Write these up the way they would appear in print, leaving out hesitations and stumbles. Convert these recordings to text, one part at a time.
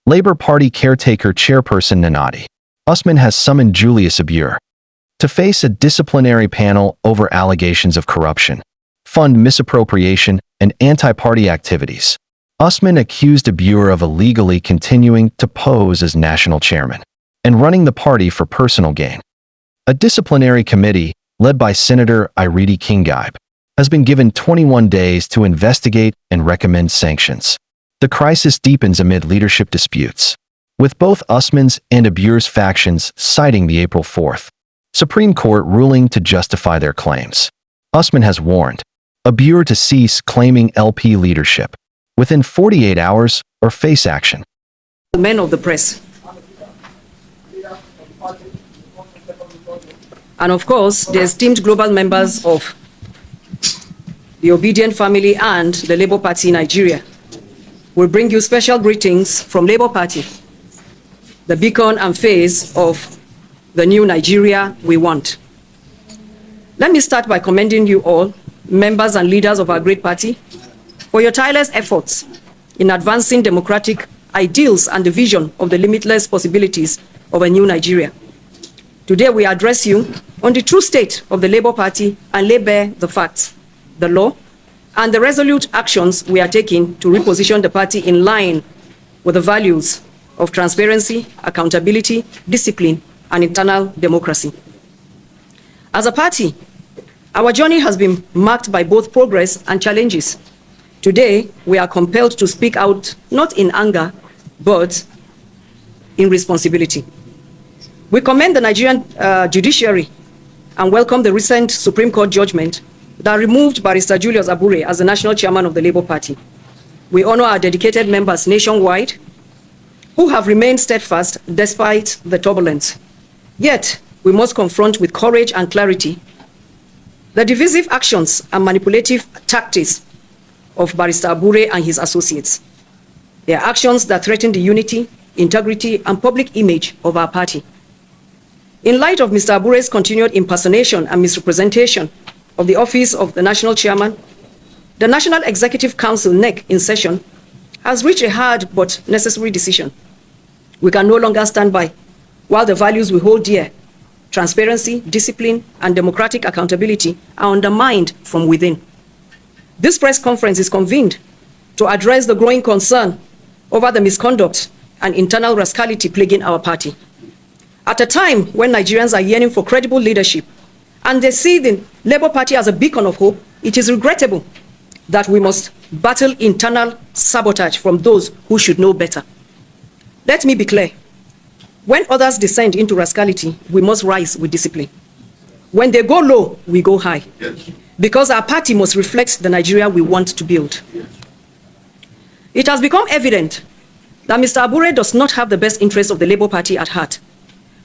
Labour Party caretaker chairperson Nenadi Usman has summoned Julius Abure to face a disciplinary panel over allegations of corruption, fund misappropriation, and anti-party activities. Usman accused Abure of illegally continuing to pose as national chairman and running the party for personal gain. A disciplinary committee, led by Senator Ireti Kingibe, has been given 21 days to investigate and recommend sanctions. The crisis deepens amid leadership disputes, with both Usman's and Abure's factions citing the April 4th Supreme Court ruling to justify their claims. Usman has warned Abure to cease claiming LP leadership within 48 hours or face action. Men of the press. And of course, the esteemed global members of the Obedient family and the Labour Party Nigeria will bring you special greetings from Labour Party, the beacon and face of the new Nigeria we want. Let me start by commending you all, members and leaders of our great party, for your tireless efforts in advancing democratic ideals and the vision of the limitless possibilities of a new Nigeria. Today we address you on the true state of the Labour Party and lay bare the facts, the law, and the resolute actions we are taking to reposition the party in line with the values of transparency, accountability, discipline, and internal democracy. As a party, our journey has been marked by both progress and challenges. Today, we are compelled to speak out not in anger, but in responsibility. We commend the Nigerian judiciary and welcome the recent Supreme Court judgment that removed Barrister Julius Abure as the national chairman of the Labour Party. We honor our dedicated members nationwide who have remained steadfast despite the turbulence. Yet, we must confront with courage and clarity the divisive actions and manipulative tactics of Barrister Abure and his associates. They are actions that threaten the unity, integrity, and public image of our party. In light of Mr. Abure's continued impersonation and misrepresentation of the office of the national chairman, the National Executive Council, NEC, in session, has reached a hard but necessary decision. We can no longer stand by while the values we hold dear, transparency, discipline, and democratic accountability, are undermined from within. This press conference is convened to address the growing concern over the misconduct and internal rascality plaguing our party. At a time when Nigerians are yearning for credible leadership and they see the Labour Party as a beacon of hope, it is regrettable that we must battle internal sabotage from those who should know better. Let me be clear. When others descend into rascality, we must rise with discipline. When they go low, we go high. Yes. Because our party must reflect the Nigeria we want to build. Yes. It has become evident that Mr. Abure does not have the best interests of the Labour Party at heart.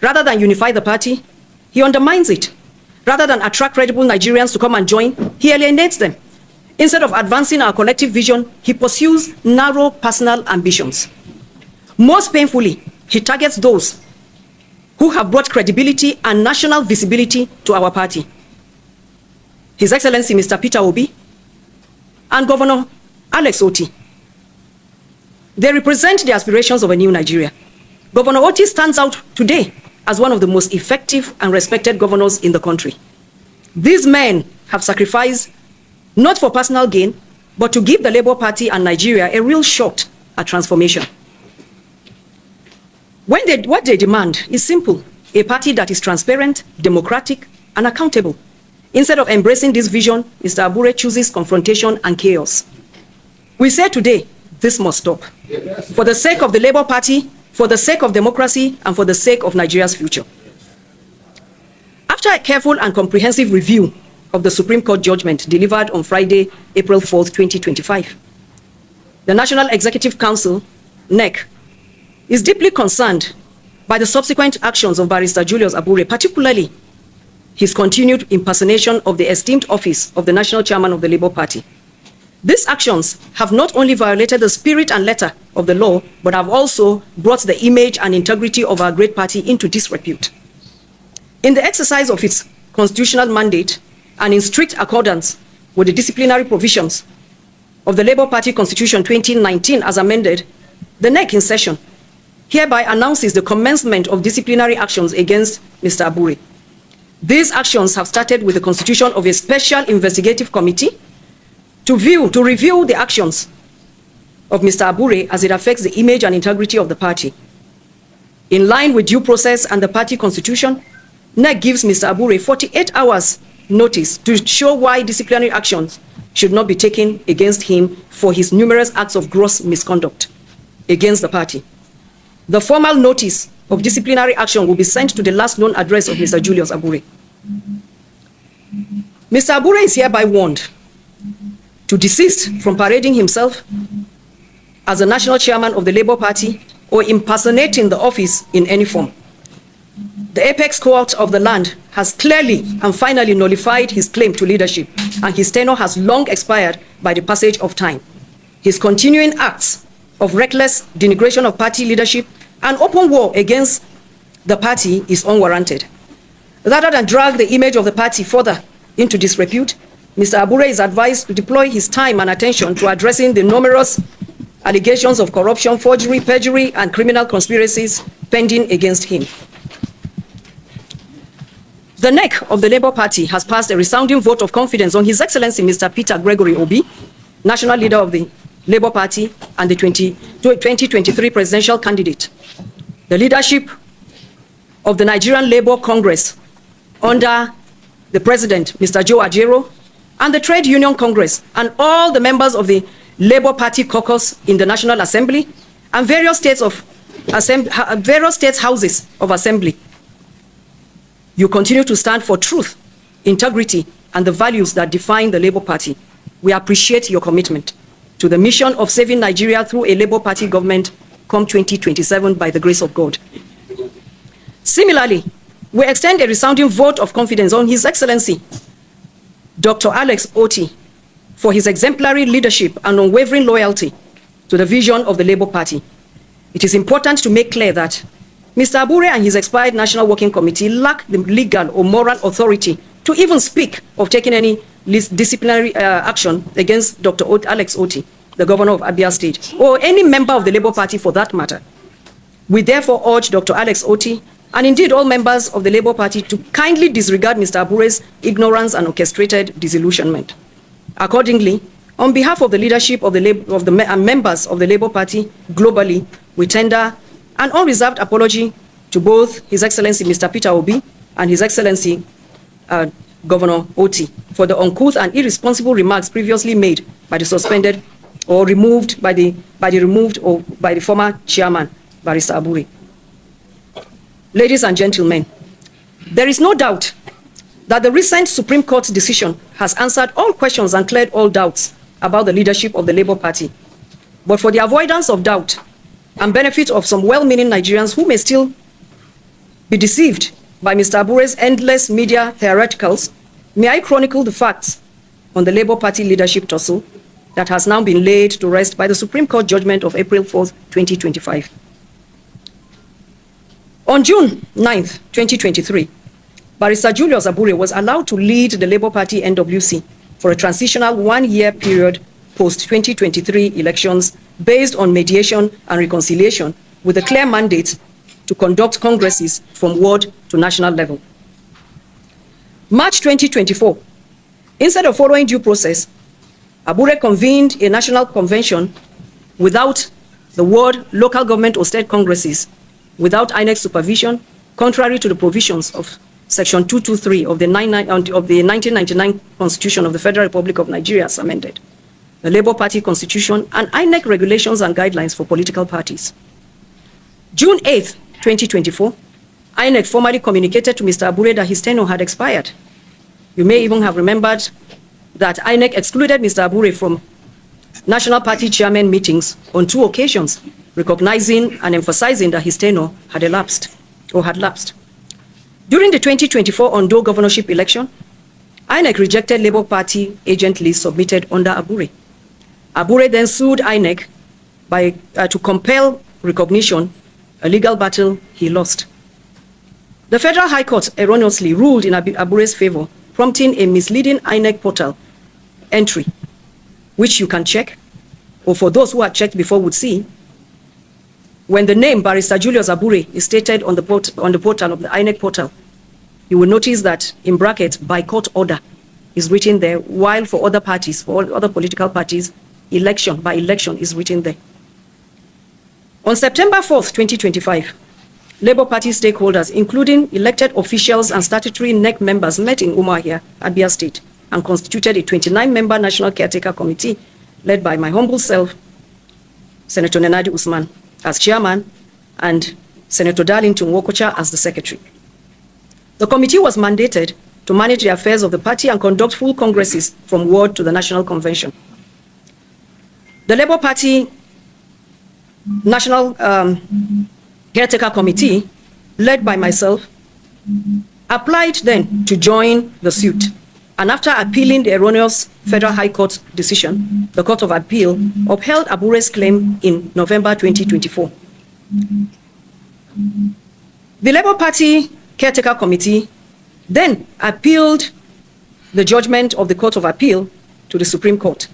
Rather than unify the party, he undermines it. Rather than attract credible Nigerians to come and join, he alienates them. Instead of advancing our collective vision, he pursues narrow personal ambitions. Most painfully, he targets those who have brought credibility and national visibility to our party. His Excellency Mr. Peter Obi and Governor Alex Otti. They represent the aspirations of a new Nigeria. Governor Otti stands out today as one of the most effective and respected governors in the country. These men have sacrificed not for personal gain, but to give the Labour Party and Nigeria a real shot at transformation. What they demand is simple: a party that is transparent, democratic, and accountable. Instead of embracing this vision, Mr. Abure chooses confrontation and chaos. We say today, this must stop. For the sake of the Labour Party, for the sake of democracy, and for the sake of Nigeria's future. After a careful and comprehensive review of the Supreme Court judgment delivered on Friday, April 4th, 2025, the National Executive Council, NEC, is deeply concerned by the subsequent actions of Barrister Julius Abure, particularly his continued impersonation of the esteemed office of the National Chairman of the Labour Party. These actions have not only violated the spirit and letter of the law, but have also brought the image and integrity of our great party into disrepute. In the exercise of its constitutional mandate and in strict accordance with the disciplinary provisions of the Labour Party Constitution 2019 as amended, the NEC in session hereby announces the commencement of disciplinary actions against Mr. Abure. These actions have started with the constitution of a special investigative committee to review the actions of Mr. Abure as it affects the image and integrity of the party. In line with due process and the party constitution, NEC gives Mr. Abure 48 hours notice to show why disciplinary actions should not be taken against him for his numerous acts of gross misconduct against the party. The formal notice of disciplinary action will be sent to the last known address of Mr. Julius Abure. Mr. Abure is hereby warned to desist from parading himself as the national chairman of the Labour Party or impersonating the office in any form. The apex court of the land has clearly and finally nullified his claim to leadership, and his tenure has long expired by the passage of time. His continuing acts of reckless denigration of party leadership and open war against the party is unwarranted. Rather than drag the image of the party further into disrepute, Mr. Abure is advised to deploy his time and attention to addressing the numerous allegations of corruption, forgery, perjury, and criminal conspiracies pending against him. The NEC of the Labour Party has passed a resounding vote of confidence on His Excellency Mr. Peter Gregory Obi, national leader of the Labour Party and the 2023 presidential candidate. The leadership of the Nigerian Labour Congress under the President, Mr. Joe Ajero, and the Trade Union Congress, and all the members of the Labour Party caucus in the National Assembly, and various states houses of assembly. You continue to stand for truth, integrity, and the values that define the Labour Party. We appreciate your commitment to the mission of saving Nigeria through a Labour Party government come 2027 by the grace of God. Similarly, we extend a resounding vote of confidence on His Excellency Dr. Alex Otti for his exemplary leadership and unwavering loyalty to the vision of the Labour Party. It is important to make clear that Mr. Abure and his expired National Working Committee lack the legal or moral authority to even speak of taking any disciplinary action against Dr. Alex Otti, the governor of Abia State, or any member of the Labour Party for that matter. We therefore urge Dr. Alex Otti, and indeed all members of the Labour Party, to kindly disregard Mr. Abure's ignorance and orchestrated disillusionment. Accordingly, on behalf of the leadership of the members of the Labour Party globally, we tender an unreserved apology to both His Excellency Mr. Peter Obi and His Excellency Governor Otti for the uncouth and irresponsible remarks previously made by the suspended or removed by the former chairman, Barrister Abure. Ladies and gentlemen, there is no doubt that the recent Supreme Court decision has answered all questions and cleared all doubts about the leadership of the Labour Party. But for the avoidance of doubt and benefit of some well-meaning Nigerians who may still be deceived by Mr. Abure's endless media theatricals, may I chronicle the facts on the Labour Party leadership tussle that has now been laid to rest by the Supreme Court judgment of April 4th, 2025. On June 9th, 2023, Barrister Julius Abure was allowed to lead the Labour Party NWC for a transitional one-year period post-2023 elections based on mediation and reconciliation with a clear mandate to conduct congresses from ward to national level. March 2024, instead of following due process, Abure convened a national convention without the ward, local government or state congresses, without INEC supervision, contrary to the provisions of Section 223 of the 1999 Constitution of the Federal Republic of Nigeria as amended, the Labour Party Constitution, and INEC regulations and guidelines for political parties. June 8th, 2024, INEC formally communicated to Mr. Abure that his tenure had expired. You may even have remembered that INEC excluded Mr. Abure from National Party chairman meetings on 2 occasions, recognizing and emphasizing that his tenure had elapsed or had lapsed. During the 2024 Ondo governorship election, INEC rejected Labour Party agent list submitted under Abure. Abure then sued INEC to compel recognition, a legal battle he lost. The Federal High Court erroneously ruled in Abure's favor, prompting a misleading INEC portal entry, which you can check, or for those who had checked before would see, when the name Barrister Julius Abure is stated on the portal of the INEC portal, you will notice that in brackets, by court order is written there, while for other parties, for all other political parties, election by election is written there. On September 4th, 2025, Labour Party stakeholders, including elected officials and statutory NEC members, met in Umuahia, Abia State, and constituted a 29-member National Caretaker Committee led by my humble self, Senator Nenadi Usman, as chairman, and Senator Darlington Wokocha as the secretary. The committee was mandated to manage the affairs of the party and conduct full congresses from ward to the national convention. The Labour Party National Caretaker Committee, led by myself, applied then to join the suit. And after appealing the erroneous Federal High Court decision, the Court of Appeal upheld Abure's claim in November 2024. The Labour Party Caretaker Committee then appealed the judgment of the Court of Appeal to the Supreme Court.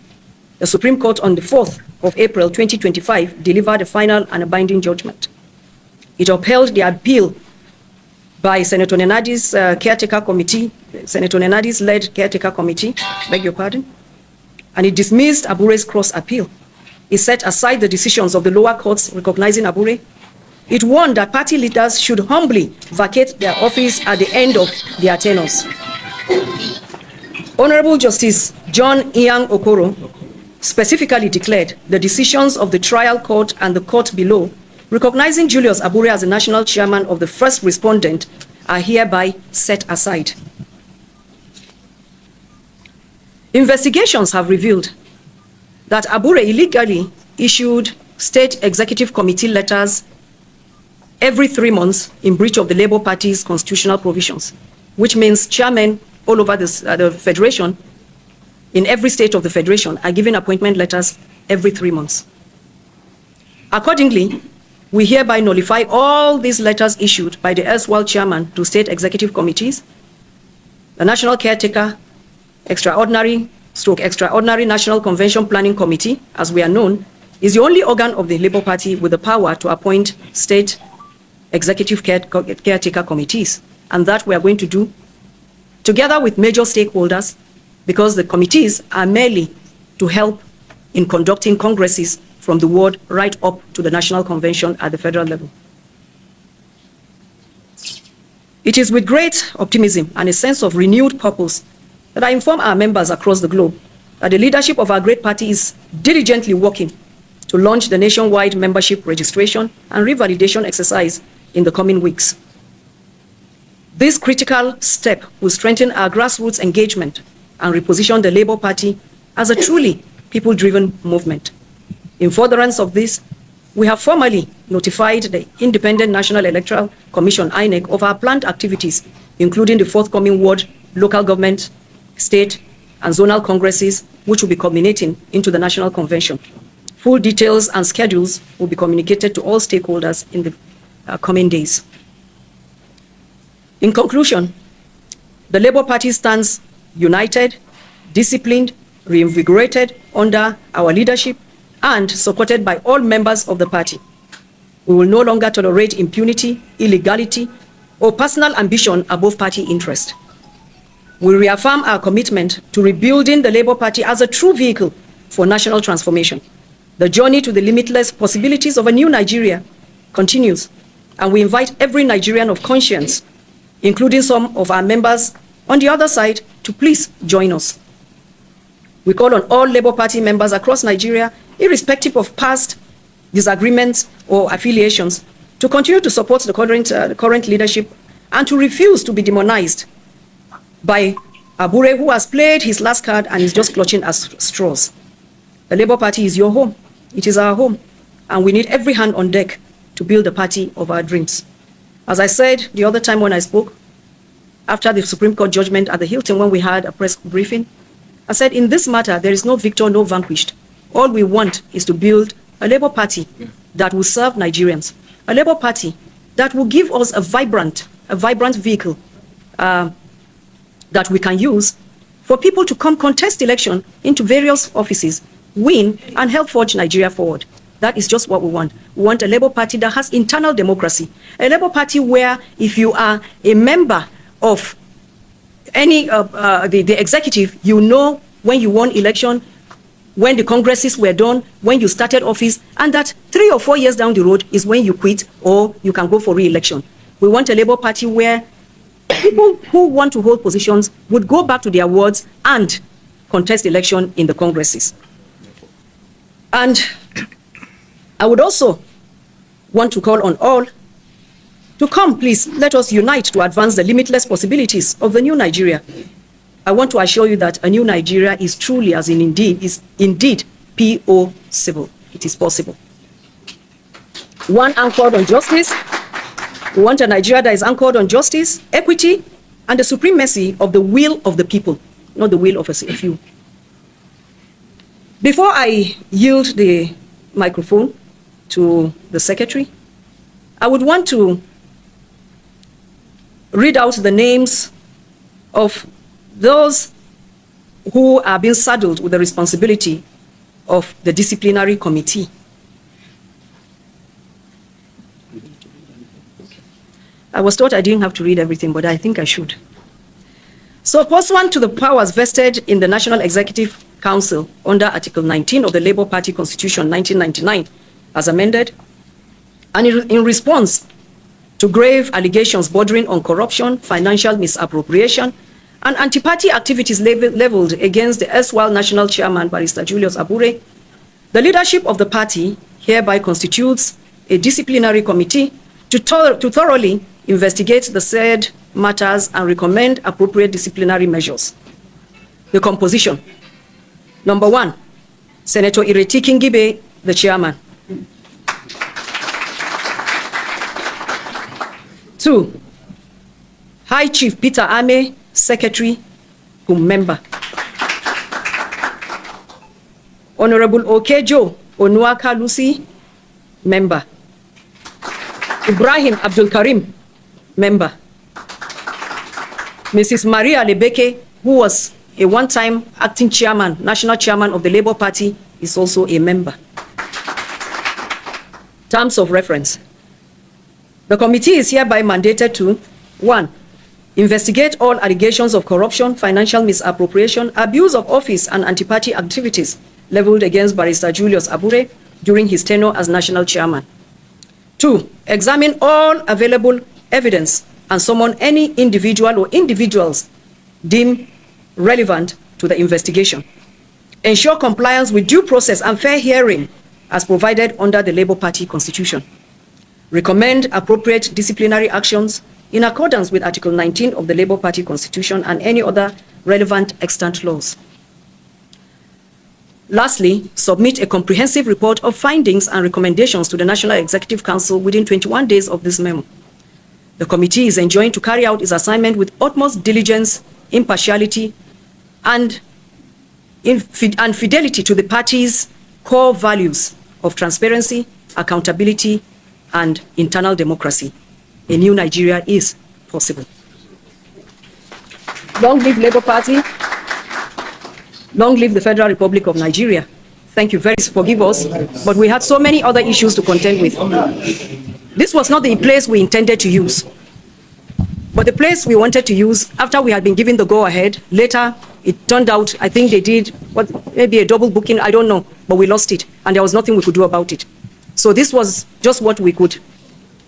The Supreme Court on the 4th of April 2025 delivered a final and a binding judgment. It upheld the appeal by Senator Nenadi's caretaker committee, Senator Nenadi's led caretaker committee, beg your pardon, and it dismissed Abure's cross appeal. It set aside the decisions of the lower courts recognizing Abure. It warned that party leaders should humbly vacate their office at the end of their tenures. Honorable Justice John Ian Okoro specifically declared the decisions of the trial court and the court below, recognizing Julius Abure as the national chairman of the first respondent, are hereby set aside. Investigations have revealed that Abure illegally issued state executive committee letters every 3 months in breach of the Labour Party's constitutional provisions, which means chairmen all over the federation, in every state of the federation, are given appointment letters every 3 months. Accordingly, we hereby nullify all these letters issued by the erstwhile chairman to state executive committees. The National Caretaker Extraordinary National Convention Planning Committee, as we are known, is the only organ of the Labour Party with the power to appoint state executive caretaker committees. And that we are going to do together with major stakeholders, because the committees are merely to help in conducting congresses from the ward right up to the national convention at the federal level. It is with great optimism and a sense of renewed purpose that I inform our members across the globe that the leadership of our great party is diligently working to launch the nationwide membership registration and revalidation exercise in the coming weeks. This critical step will strengthen our grassroots engagement and reposition the Labour Party as a truly people-driven movement. In furtherance of this, we have formally notified the Independent National Electoral Commission, INEC, of our planned activities, including the forthcoming ward, local government, state, and zonal congresses, which will be culminating into the national convention. Full details and schedules will be communicated to all stakeholders in the coming days. In conclusion, the Labour Party stands united, disciplined, reinvigorated under our leadership, and supported by all members of the party. We will no longer tolerate impunity, illegality, or personal ambition above party interest. We reaffirm our commitment to rebuilding the Labour Party as a true vehicle for national transformation. The journey to the limitless possibilities of a new Nigeria continues, and we invite every Nigerian of conscience, including some of our members on the other side, to please join us. We call on all Labour Party members across Nigeria, irrespective of past disagreements or affiliations, to continue to support the current leadership and to refuse to be demonized by Abure, who has played his last card and is just clutching at straws. The Labour Party is your home. It is our home. And we need every hand on deck to build the party of our dreams. As I said the other time when I spoke, after the Supreme Court judgment at the Hilton when we had a press briefing, I said, in this matter, there is no victor, no vanquished. All we want is to build a Labour Party that will serve Nigerians, a Labour Party that will give us a vibrant vehicle that we can use for people to come contest election into various offices, win, and help forge Nigeria forward. That is just what we want. We want a Labour Party that has internal democracy. A Labour Party where if you are a member of any the executive, you know when you won election, when the congresses were done, when you started office, and that 3 or 4 years down the road is when you quit or you can go for re-election. We want a Labour Party where people who want to hold positions would go back to their wards and contest election in the congresses. And I would also want to call on all to come, please, let us unite to advance the limitless possibilities of the new Nigeria. I want to assure you that a new Nigeria is truly, as in indeed, is indeed possible. It is possible. One anchored on justice. We want a Nigeria that is anchored on justice, equity, and the supremacy of the will of the people, not the will of a few. Before I yield the microphone to the secretary, I would want to read out the names of those who are being saddled with the responsibility of the disciplinary committee. I was taught I didn't have to read everything, but I think I should. So, pursuant to the powers vested in the National Executive Council under Article 19 of the Labour Party Constitution 1999, as amended, and in response to grave allegations bordering on corruption, financial misappropriation, and anti-party activities leveled against the erstwhile national chairman, Barrister Julius Abure, the leadership of the party hereby constitutes a disciplinary committee to thoroughly investigate the said matters and recommend appropriate disciplinary measures. The composition. Number 1, Senator Ireti Kingibe, the chairman. 2, High Chief Peter Ame, secretary, member. Honorable Okejo Onuaka Lucy, member. Ibrahim Abdul Karim, member. Mrs. Maria Lebeke, who was a one-time acting chairman, national chairman of the Labour Party, is also a member. Terms of reference. The committee is hereby mandated to 1, investigate all allegations of corruption, financial misappropriation, abuse of office, and anti-party activities leveled against Barrister Julius Abure during his tenure as national chairman. 2, examine all available evidence and summon any individual or individuals deemed relevant to the investigation. Ensure compliance with due process and fair hearing as provided under the Labour Party Constitution. Recommend appropriate disciplinary actions in accordance with Article 19 of the Labour Party Constitution and any other relevant extant laws. Lastly, submit a comprehensive report of findings and recommendations to the National Executive Council within 21 days of this memo. The committee is enjoined to carry out its assignment with utmost diligence, impartiality, and fidelity to the party's core values of transparency, accountability, and internal democracy. A new Nigeria is possible. Long live Labour Party. Long live the Federal Republic of Nigeria. Thank you very much. Forgive us, but we had so many other issues to contend with. This was not the place we intended to use, but the place we wanted to use after we had been given the go-ahead. Later, it turned out, I think they did maybe a double booking, I don't know, but we lost it, and there was nothing we could do about it. So this was just what we could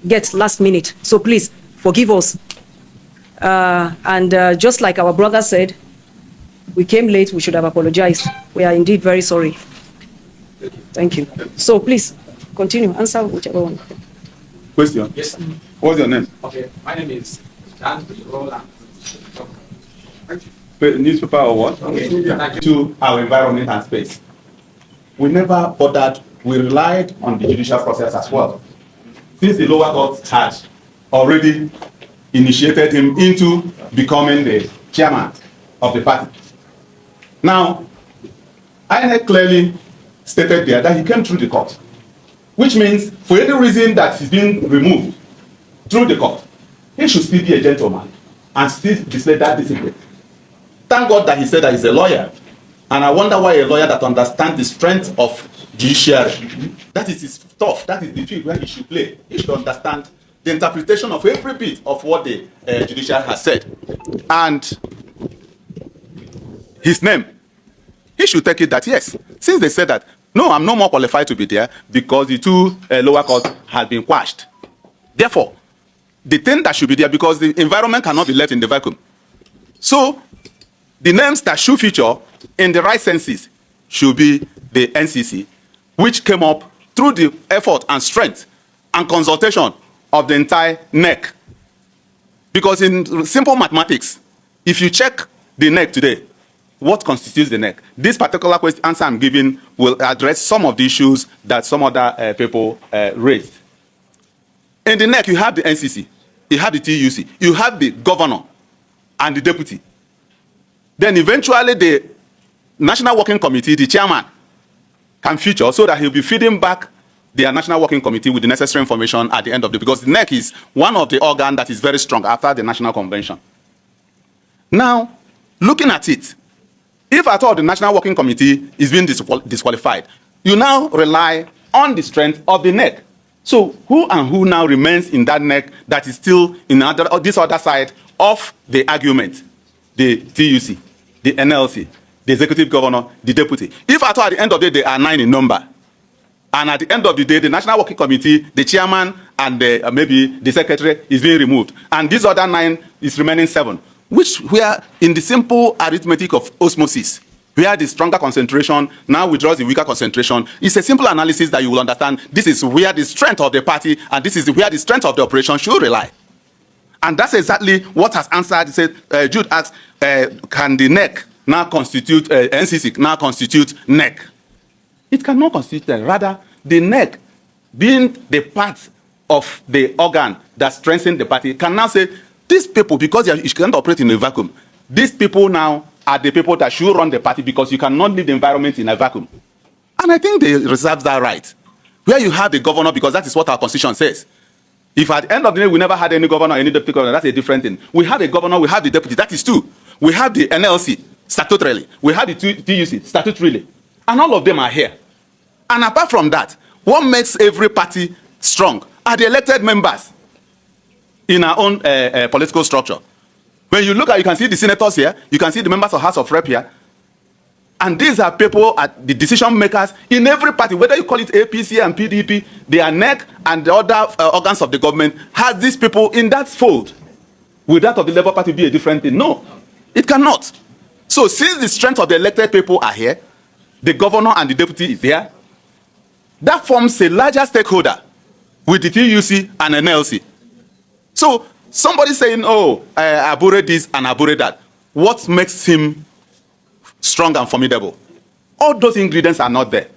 get last minute. So please, forgive us. Just like our brother said, we came late, we should have apologized. We are indeed very sorry. Thank you. So please, continue, answer whichever one. Question? Yes, sir. What's your name? Okay, my name is Dan Roland. Newspaper or what? Okay. To our environment and space. We never bothered, we relied on the judicial process as well. Since the lower court had already initiated him into becoming the chairman of the party. Now, INEC clearly stated there that he came through the court, which means for any reason that he's been removed through the court, he should still be a gentleman and still display that discipline. Thank God that he said that he's a lawyer, and I wonder why a lawyer that understands the strength of judiciary. That is his stuff. That is the field where he should play. He should understand the interpretation of every bit of what the judiciary has said. And his name, he should take it that, yes, since they said that, no, I'm no more qualified to be there because the two lower courts have been quashed. Therefore, the thing that should be there, because the environment cannot be left in the vacuum. So, the names that should feature in the right senses should be the NCC, which came up through the effort and strength and consultation of the entire NEC. Because in simple mathematics, if you check the NEC today, what constitutes the NEC? This particular question answer I'm giving will address some of the issues that some other people raised. In the NEC, you have the NCC, you have the TUC, you have the governor and the deputy. Then eventually the National Working Committee, the chairman, can feature so that he'll be feeding back the National Working Committee with the necessary information at the end of the, because the NEC is one of the organs that is very strong after the National Convention. Now, looking at it, if at all the National Working Committee is being disqualified, you now rely on the strength of the NEC. So who and who now remains in that NEC that is still in this other side of the argument? The TUC, the NLC, the executive governor, the deputy. If at all at the end of the day, they are 9 in number, and at the end of the day, the National Working Committee, the chairman, and maybe the secretary is being removed, and this other 9 is remaining 7, which where in the simple arithmetic of osmosis, where the stronger concentration now withdraws the weaker concentration, it's a simple analysis that you will understand this is where the strength of the party and this is where the strength of the operation should rely. And that's exactly what has answered. He said, Jude asked, can the NEC now constitute, NCC now constitute NEC? It cannot constitute that. Rather, the NEC, being the part of the organ that strengthens the party, can now say, these people, because you can't operate in a vacuum, these people now are the people that should run the party because you cannot leave the environment in a vacuum. And I think they reserve that right. Where you have the governor, because that is what our constitution says. If at the end of the day we never had any governor or any deputy governor, that's a different thing. We have a governor, we have the deputy, that is 2. We have the NLC, statutorily. We have the TUC, statutorily. And all of them are here. And apart from that, what makes every party strong are the elected members in our own political structure. When you look at, you can see the senators here, you can see the members of House of Rep here, and these are people, the decision makers in every party, whether you call it APC and PDP, their NEC and the other organs of the government has these people in that fold. Will that of the Labour Party be a different thing? No, it cannot. So since the strength of the elected people are here, the governor and the deputy is here, that forms a larger stakeholder with the TUC and NLC. So somebody saying, oh, Abure this and Abure that, what makes him strong and formidable? All those ingredients are not there.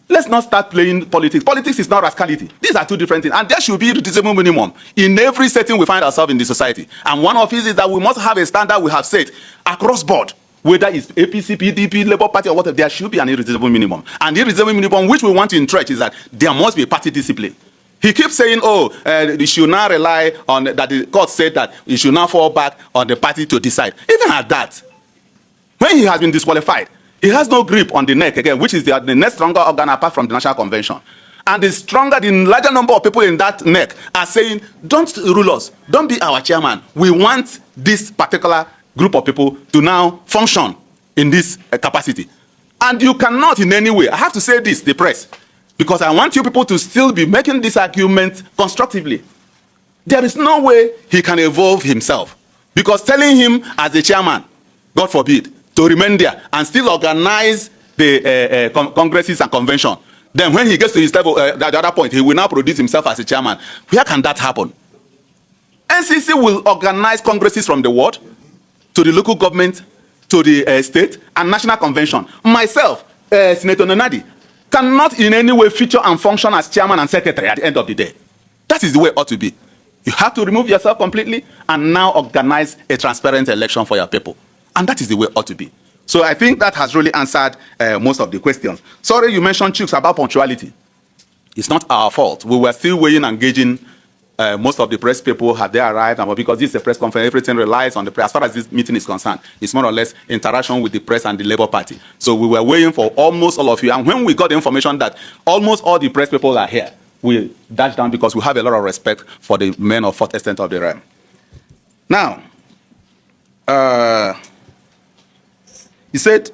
Let's not start playing politics. Politics is not rascality. These are two different things. And there should be a reasonable minimum in every setting we find ourselves in the society. And one of it is that we must have a standard we have set across board. Whether it's APC, PDP, Labour Party, or whatever, there should be an irreducible minimum. And the irreducible minimum which we want to entrench is that there must be a party discipline. He keeps saying, oh, you should now rely on, that the court said that you should now fall back on the party to decide. Even at that, when he has been disqualified, he has no grip on the NEC again, which is the next stronger organ apart from the National Convention. And the larger number of people in that NEC are saying, don't rule us, don't be our chairman. We want this particular group of people to now function in this capacity. And you cannot in any way, I have to say this, the press, because I want you people to still be making this argument constructively. There is no way he can evolve himself. Because telling him as a chairman, God forbid, to remain there and still organize the congresses and convention, then when he gets to his level, the other point, he will now produce himself as a chairman. Where can that happen? NCC will organize congresses from the world to the local government, to the state, and national convention. Myself, Senator Nenadi, cannot in any way feature and function as chairman and secretary at the end of the day. That is the way it ought to be. You have to remove yourself completely and now organize a transparent election for your people. And that is the way it ought to be. So I think that has really answered most of the questions. Sorry, you mentioned Chooks about punctuality. It's not our fault. We were still weighing and gauging most of the press people have they arrived, and because this is a press conference, everything relies on the press. As far as this meeting is concerned, it's more or less interaction with the press and the Labour Party. So we were waiting for almost all of you, and when we got the information that almost all the press people are here, we dashed down because we have a lot of respect for the men of fourth extent of the realm. Now, he said,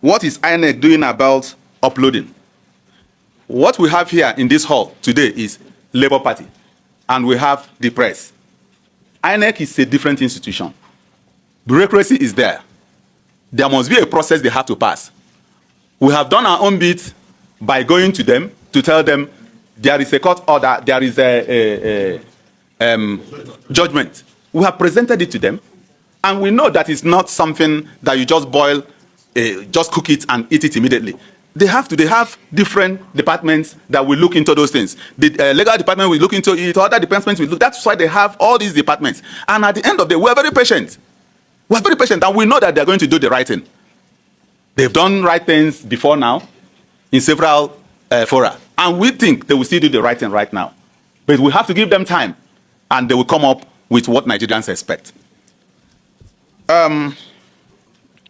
what is INEC doing about uploading? What we have here in this hall today is Labour Party, and we have the press. INEC is a different institution. Bureaucracy is there. There must be a process they have to pass. We have done our own bit by going to them to tell them there is a court order, there is a judgment. We have presented it to them, and we know that it's not something that you just boil, just cook it and eat it immediately. They have different departments that will look into those things. The legal department will look into it, other departments will look. That's why they have all these departments. And at the end of the day, we're very patient. We're very patient, and we know that they're going to do the right thing. They've done right things before now in several fora, and we think they will still do the right thing right now. But we have to give them time, and they will come up with what Nigerians expect.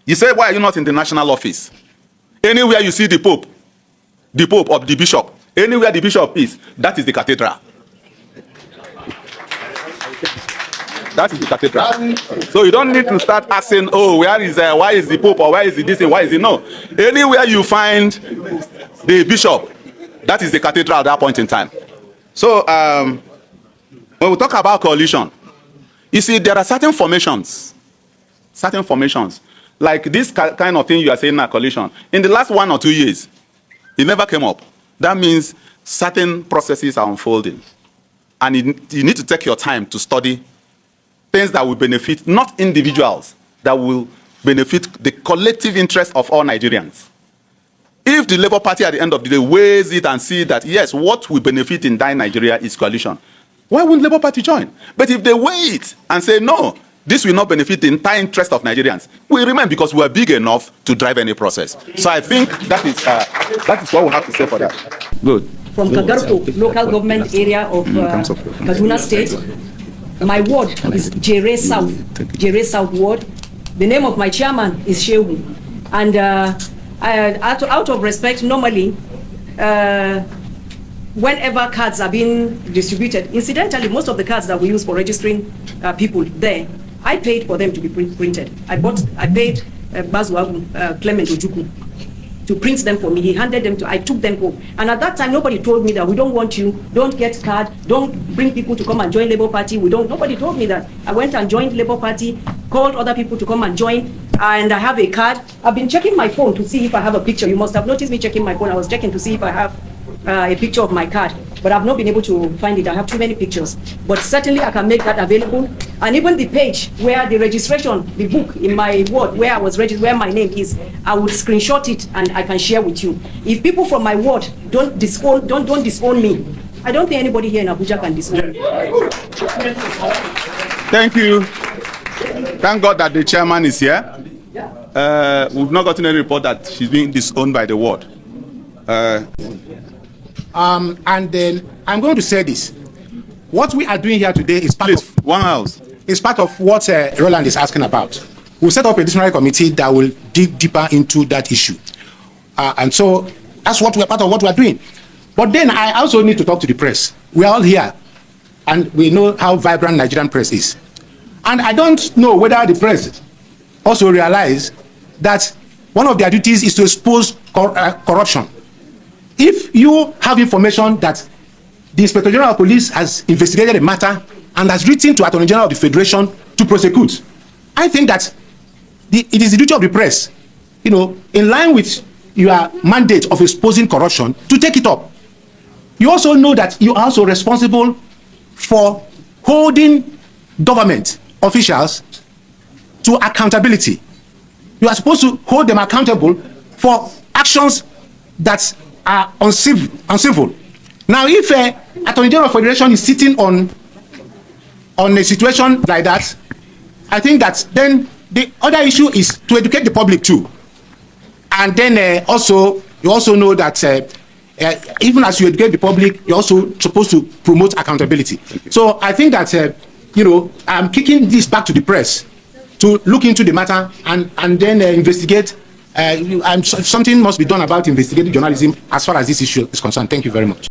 You say, why are you not in the national office? Anywhere you see the Pope or the Bishop, anywhere the Bishop is, that is the cathedral. That is the cathedral. So you don't need to start asking, oh, why is the Pope, or why is it this, and why is it no? Anywhere you find the Bishop, that is the cathedral at that point in time. So when we talk about coalition, you see, there are certain formations, like this kind of thing you are saying now, coalition. In the last 1 or 2 years, it never came up. That means certain processes are unfolding. And you need to take your time to study things that will benefit not individuals, that will benefit the collective interest of all Nigerians. If the Labour Party at the end of the day weighs it and see that, yes, what will benefit in dying Nigeria is coalition, why wouldn't Labour Party join? But if they weigh it and say, no, this will not benefit the entire interest of Nigerians, we remain because we are big enough to drive any process. So I think that is what we have to say for that. Good. From Kagarko, local government area of Kaduna State. My ward is Jere South Ward. The name of my chairman is Shehu. And out of respect, normally, whenever cards are being distributed, incidentally, most of the cards that we use for registering people there, I paid for them to be printed. I paid Bazuagu, Clement Ojuku, to print them for me. He handed them I took them home. And at that time, nobody told me that we don't want you, don't get card, don't bring people to come and join Labour Party. Nobody told me that. I went and joined Labour Party, called other people to come and join, and I have a card. I've been checking my phone to see if I have a picture. You must have noticed me checking my phone. I was checking to see if I have a picture of my card, but I've not been able to find it. I have too many pictures, but certainly I can make that available. And even the page where the registration, the book in my ward where I was registered, where my name is, I will screenshot it and I can share with you. If people from my ward don't disown me, I don't think anybody here in Abuja can disown me. Thank you. Thank God that the chairman is here. We've not gotten any report that she's being disowned by the ward. And then I'm going to say this. What we are doing here today is part of what Roland is asking about. We'll set up a disciplinary committee that will dig deeper into that issue. And so that's part of what we're doing. But then I also need to talk to the press. We're all here, and we know how vibrant Nigerian press is. And I don't know whether the press also realize that one of their duties is to expose corruption. If you have information that the Inspector General of Police has investigated a matter and has written to Attorney General of the Federation to prosecute, I think that it is the duty of the press, in line with your mandate of exposing corruption, to take it up. You also know that you are also responsible for holding government officials to accountability. You are supposed to hold them accountable for actions that are uncivil. Now, if Attorney General of Federation is sitting on a situation like that, I think that then the other issue is to educate the public too. And then you also know that even as you educate the public, you're also supposed to promote accountability. So I think that, I'm kicking this back to the press to look into the matter and then investigate. Something must be done about investigative journalism as far as this issue is concerned. Thank you very much.